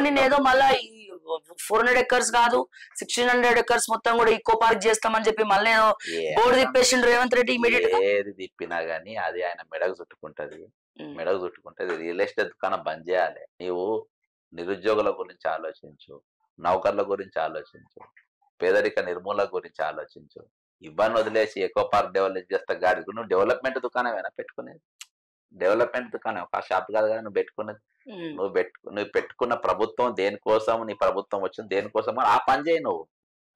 నిన్నేదో మళ్ళా 400 acres కాదు 1600 acres మొత్తం కూడా ఈకో పార్క్ చేస్తామని చెప్పి మళ్ళీ బోర్డు తిప్పేసిండు రేవంత్ రెడ్డి ఇమీడియట్ గా. ఏది తిప్పినా గానీ అది ఆయన మెడకు చుట్టుకుంటది. రియల్ ఎస్టేట్ దుకాణం బంద్ చేయాలి. నీవు నిరుద్యోగుల గురించి ఆలోచించు, నౌకర్ల గురించి ఆలోచించు, పేదరిక నిర్మూలన గురించి ఆలోచించు. ఇవన్నీ వదిలేసి ఎకో పార్క్ డెవలప్ చేస్తా గాడి నువ్వు డెవలప్మెంట్ దుకాణమేనా పెట్టుకునేది? డెవలప్మెంట్ దుకాణం ఒక షాప్ కాదు కదా నువ్వు పెట్టుకున్నది. నువ్వు పెట్టుకున్న ప్రభుత్వం దేనికోసం, నీ ప్రభుత్వం వచ్చింది దేనికోసం ఆ పని చేయి. నువ్వు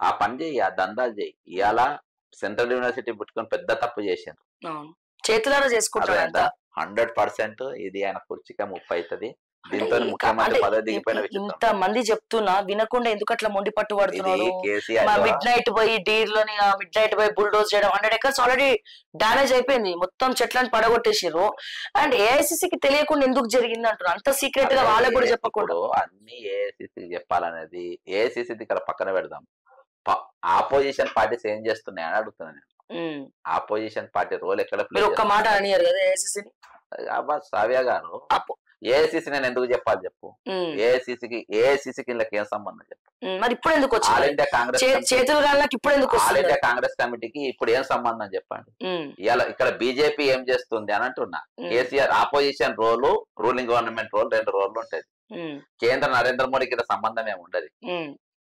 ఆ పని చేయి, ఆ దందాలు చేయి. ఇవాళ సెంట్రల్ యూనివర్సిటీ పెట్టుకుని పెద్ద తప్పు చేశారు. చేతులారా చేసుకుంటారు. 100% ఇది ఆయన కుర్చీగా ముప్పు అవుతుంది. దీంతో ముఖ్యమంత్రి పదవి దిగిపోయిన ఇంత మంది చెప్తున్నా వినకుండా ఎందుకు అట్లా మొండి పట్టు పడుతున్నారు? మిడ్ నైట్ పోయి డీర్ లోని మిడ్ నైట్ పోయి బుల్డోజ్ చేయడం 100 acres ఆల్రెడీ డామేజ్ అయిపోయింది, మొత్తం చెట్లను పడగొట్టేసారు. అండ్ ఏఐసిసికి తెలియకుండా ఎందుకు జరిగింది అంటారు? అంత సీక్రెట్ గా వాళ్ళకి కూడా చెప్పకూడదు. అన్ని ఏఐసిసికి చెప్పాలనేది ఏఐసిసి ఇక్కడ పక్కన పెడదాం. ఆపోజిషన్ పార్టీస్ ఏం చేస్తున్నాయి అని అడుగుతున్నాను నేను. ఆపోజిషన్ పార్టీ రోల్ ఎక్కడ ప్లే? ఒక్క మాట అనియారు కదా ఏఐసిసిని. సావ్య గారు ఏఐసిసి నేను ఎందుకు చెప్పాలి చెప్పు? ఏఐసిసికి ఏం సంబంధం చెప్పు? మరి ఇప్పుడు ఎందుకు వచ్చింది? All India Congress all India Congress కమిటీకి ఇప్పుడు ఏం సంబంధం చెప్పండి? ఇలా ఇక్కడ బీజేపీ ఏం చేస్తుంది అని అంటున్నా. కేసీఆర్ ఆపోజిషన్ రోలు, రూలింగ్ గవర్నమెంట్ రోల్ 2 రోడ్లు ఉంటది. కేంద్ర నరేంద్ర మోడీకి ఇక్కడ సంబంధం ఏమి ఉండదు.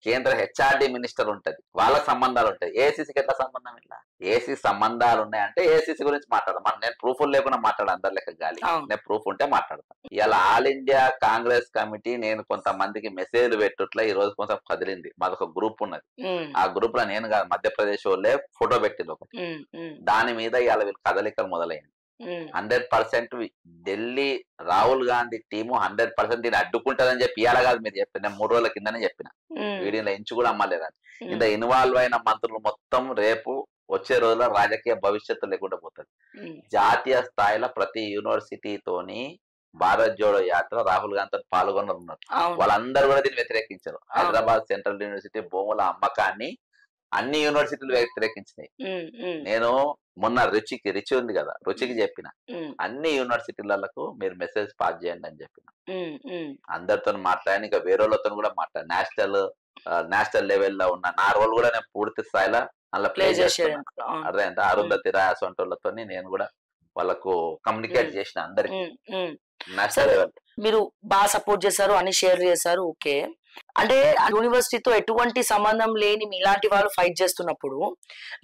కేంద్ర హెచ్ఆర్డి మినిస్టర్ ఉంటది, వాళ్ళకి సంబంధాలు ఉంటాయి. ఏసీసీకి ఎట్లా సంబంధం ఇలా? ఏసీ సంబంధాలు ఉన్నాయంటే ఏసీసీ గురించి మాట్లాడదాం. నేను ప్రూఫ్ లేకుండా మాట్లాడ అందరి లెక్క గాలి, నేను ప్రూఫ్ ఉంటే మాట్లాడతాను. ఇలా ఆల్ ఇండియా కాంగ్రెస్ కమిటీ నేను కొంతమందికి మెసేజ్లు పెట్టుట్లా ఈ రోజు కొంచెం కదిలింది. మాదొక గ్రూప్ ఉన్నది. ఆ గ్రూప్ లో నేను కాదు మధ్యప్రదేశ్ వాళ్ళే ఫోటో పెట్టింది ఒకటి. దాని మీద ఇవాళ వీళ్ళు కదలికలు మొదలైంది. 100% ఢిల్లీ రాహుల్ గాంధీ టీము 100% దీన్ని అడ్డుకుంటదని చెప్పి ఇవాళ కాదు మీరు చెప్పిన, నేను 3 రోజుల కిందనే చెప్పిన. వీడియోలో ఇంచు కూడా అమ్మలేదని. ఇంత ఇన్వాల్వ్ అయిన మంత్రులు మొత్తం రేపు వచ్చే రోజుల్లో రాజకీయ భవిష్యత్తు లేకుండా పోతుంది. జాతీయ స్థాయిలో ప్రతి యూనివర్సిటీతోని భారత్ జోడో యాత్ర రాహుల్ గాంధీతో పాల్గొన్నారు. వాళ్ళందరూ కూడా దీన్ని వ్యతిరేకించారు. హైదరాబాద్ సెంట్రల్ యూనివర్సిటీ భూముల అమ్మకాన్ని అన్ని యూనివర్సిటీలు వ్యతిరేకించినాయి. నేను మొన్న రుచి ఉంది కదా, రుచికి చెప్పిన అన్ని యూనివర్సిటీలకు మీరు మెసేజ్ పాస్ చేయండి అని చెప్పిన. అందరితో మాట్లాడి ఇంకా వేరే వాళ్ళతో కూడా మాట్లాడి నేషనల్ లెవెల్లో ఉన్న నా రోల్ కూడా నేను పూర్తి స్థాయిలో అలా ప్లే చేస్తాను. అదే అంటే అరుంధతి రాయ సొంటోళ్ళతో నేను కూడా వాళ్ళకు కమ్యూనికేట్ చేసిన అందరికి నేషనల్ లెవెల్. మీరు బాగా సపోర్ట్ చేశారు, అన్ని షేర్ చేశారు, ఓకే. అంటే యూనివర్సిటీతో ఎటువంటి సంబంధం లేని మీలాంటి వాళ్ళు ఫైట్ చేస్తున్నప్పుడు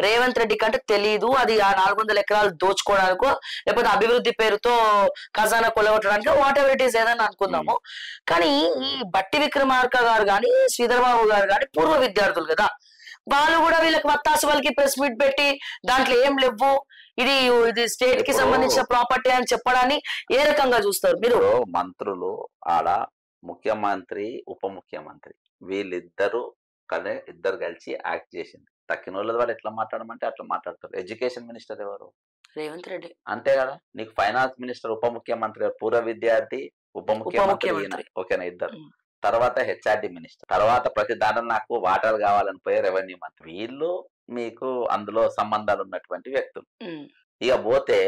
రేవంత్ రెడ్డి కంటే తెలీదు అది ఆ 400 ఎకరాలు దోచుకోవడానికో లేకపోతే అభివృద్ధి పేరుతో ఖజానా కొలగొట్టడానికి వాట్ ఎవర్ ఇట్ ఈస్ ఏదైనా అనుకుందాము. కానీ ఈ బట్టి విక్రమార్క గారు కానీ శ్రీధర్ బాబు గారు కానీ పూర్వ విద్యార్థులు కదా, వాళ్ళు కూడా వీళ్ళకి వత్తాసు వాళ్ళకి ప్రెస్ మీట్ పెట్టి దాంట్లో ఏం లేవు, ఇది స్టేట్ కి సంబంధించిన ప్రాపర్టీ అని చెప్పడాన్ని ఏ రకంగా చూస్తారు మీరు? మంత్రులు ఆడ ముఖ్యమంత్రి ఉప ముఖ్యమంత్రి వీళ్ళిద్దరు ఇద్దరు కలిసి యాక్ట్ చేసింది. తక్కిన వాళ్ళ వాళ్ళు ఎట్లా మాట్లాడమంటే అట్లా మాట్లాడతారు. ఎడ్యుకేషన్ మినిస్టర్ ఎవరు? రేవంత్ రెడ్డి. అంతే కదా. నీకు ఫైనాన్స్ మినిస్టర్ ఉప ముఖ్యమంత్రి, పూర్వ విద్యార్థి ఉప ముఖ్యమంత్రి, ఓకేనా ఇద్దరు. తర్వాత హెచ్ఆర్డి మినిస్టర్, తర్వాత ప్రతి దాంట్లో నాకు వాటర్ కావాలని పోయే రెవెన్యూ మంత్రి. వీళ్ళు మీకు అందులో సంబంధాలు ఉన్నటువంటి వ్యక్తులు. ఇక పోతే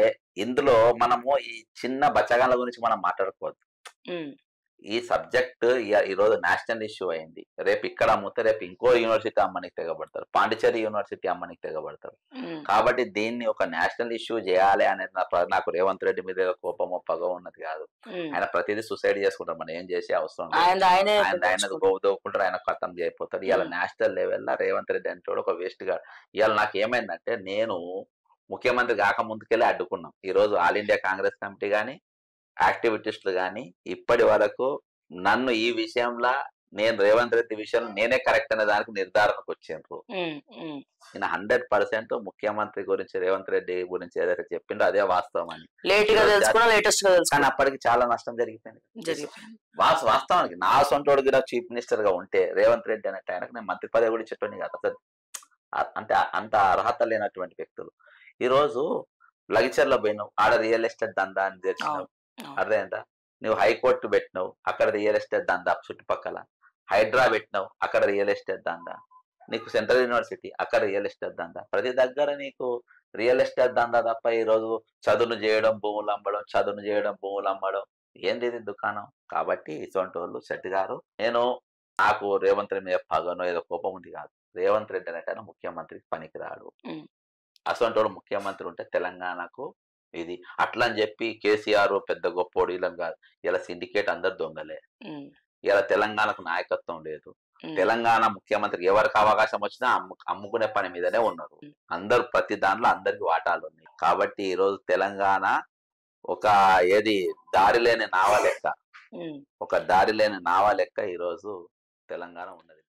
ఇందులో మనము ఈ చిన్న బచ్చగాళ్ళ గురించి మనం మాట్లాడుకోవద్దు. ఈ సబ్జెక్ట్ ఈ రోజు నేషనల్ ఇష్యూ అయింది. రేపు ఇక్కడ అమ్ముతే రేపు ఇంకో యూనివర్సిటీ అమ్మనికి తెగబడతారు, పాండిచేరి యూనివర్సిటీ అమ్మనికి తెగబడతారు. కాబట్టి దీన్ని ఒక నేషనల్ ఇష్యూ చేయాలి అనేది నాకు రేవంత్ రెడ్డి మీద కోపమో పగ ఉన్నది కాదు. ఆయన ప్రతిదీ సూసైడ్ చేసుకుంటారు, మనం ఏం చేసే అవసరం లేదు. ఆయన గోవుదోకుంటారు, ఆయన ఖతం చేయకపోతారు. ఇవాళ నేషనల్ లెవెల్లో రేవంత్ రెడ్డి అంటే ఒక వేస్ట్ గా. ఇవాళ నాకు ఏమైందంటే నేను ముఖ్యమంత్రి కాక ముందుకెళ్ళి అడ్డుకున్నాం. ఈ రోజు ఆల్ ఇండియా కాంగ్రెస్ కమిటీ కానీ యాక్టివిటీస్లు కానీ ఇప్పటి వరకు నన్ను ఈ విషయంలో నేను రేవంత్ రెడ్డి విషయంలో నేనే కరెక్ట్ అనే దానికి నిర్ధారణకు వచ్చాను. నేను 100% ముఖ్యమంత్రి గురించి రేవంత్ రెడ్డి గురించి ఏదైతే చెప్పిండో అదే వాస్తవం అని. కానీ అప్పటికి చాలా నష్టం జరిగిపోయింది. వాస్తవానికి నా సొంతోడు చీఫ్ మినిస్టర్ గా ఉంటే రేవంత్ రెడ్డి అనే ఆయనకు నేను మంత్రి పదవి కూడా చెప్పండి కాదు అసలు. అంటే అంత అర్హత లేనటువంటి వ్యక్తులు. ఈ రోజు లగిచర్లో పోయినావు, ఆడ రియల్ ఎస్టేట్ దందా అని తెచ్చినావు. అర్థమైందా? నువ్వు హైకోర్టు పెట్టినావు, అక్కడ రియల్ ఎస్టేట్ దందా. చుట్టుపక్కల హైడ్రా పెట్టినావు, అక్కడ రియల్ ఎస్టేట్ దందా. నీకు సెంట్రల్ యూనివర్సిటీ, అక్కడ రియల్ ఎస్టేట్ దందా. ప్రతి దగ్గర నీకు రియల్ ఎస్టేట్ దందా తప్ప ఈ రోజు చదువును చేయడం భూములు అమ్మడం ఏంది ఇది దుకాణం. కాబట్టి ఇటువంటి వాళ్ళు శెట్టి గారు, నేను నాకు రేవంత్ రెడ్డి మీద పగనో ఏదో కోపం ఉంది కాదు. రేవంత్ రెడ్డి అనేటైనా ముఖ్యమంత్రికి పనికిరాడు. ఉమ్, అసొంటోడు ముఖ్యమంత్రి ఉంటే తెలంగాణకు ఇది. అట్లా అని చెప్పి కేసీఆర్ పెద్ద గొప్పోడు ఇలా కాదు. ఇలా సిండికేట్ అందరు దొంగలే. ఉమ్, ఇలా తెలంగాణకు నాయకత్వం లేదు. ఉమ్, తెలంగాణ ముఖ్యమంత్రికి ఎవరికి అవకాశం వచ్చినా అమ్ముకునే పని మీదనే ఉన్నారు. అందరు ప్రతి దాంట్లో అందరికి వాటాలు ఉన్నాయి. కాబట్టి ఈ రోజు తెలంగాణ ఒక ఏది దారి లేని నావ లెక్క, ఉమ్. ఒక దారి లేని నావ లెక్క ఈ రోజు తెలంగాణ ఉన్నది.